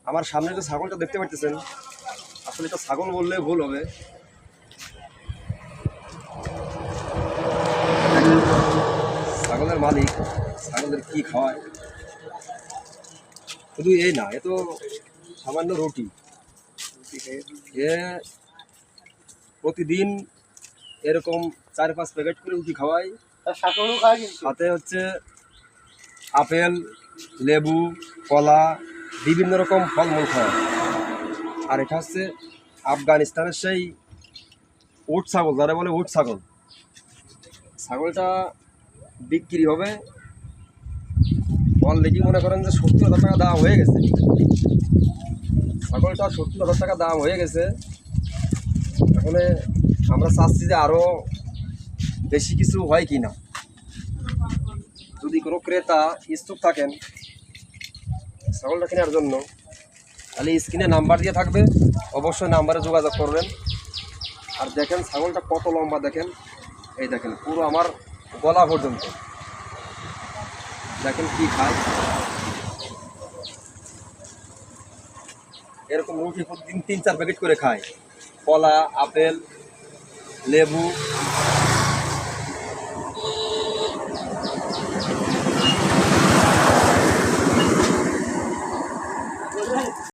আমার সামনে যে ছাগলটা দেখতে পাচ্ছেন, আসলে এটা ছাগল বললে ভুল হবে। ছাগলের মালিক ছাগলের কি খাওয়ায়, শুধু এই না, এ তো সামান্য রুটি। এ প্রতিদিন এরকম 4-5 প্যাকেট করে রুটি খাওয়াই, সাথে হচ্ছে আপেল, লেবু, কলা, বিভিন্ন রকম ফলমূল খাওয়ায়। আর এটা হচ্ছে আফগানিস্তানের সেই উট ছাগল, যারা বলে উট ছাগল। ছাগলটা বিক্রি হবে অলরেডি মনে করেন যে 70,000 টাকা দাম হয়ে গেছে। ছাগলটা 70,000 টাকা দাম হয়ে গেছে। এখন আমরা চাচ্ছি যে আরও বেশি কিছু হয় কি না। যদি কোনো ক্রেতা ইচ্ছুক থাকেন ছাগলটা কেনার জন্য, তাহলে স্ক্রিনে নাম্বার দিয়ে থাকবে, অবশ্যই নাম্বারে যোগাযোগ করবেন। আর দেখেন ছাগলটা কত লম্বা, দেখেন, এই দেখেন পুরো আমার গলা পর্যন্ত। দেখেন কি খায়, এরকম রুটি প্রতিদিন 3-4 প্যাকেট করে খায়। কলা, আপেল, লেবু,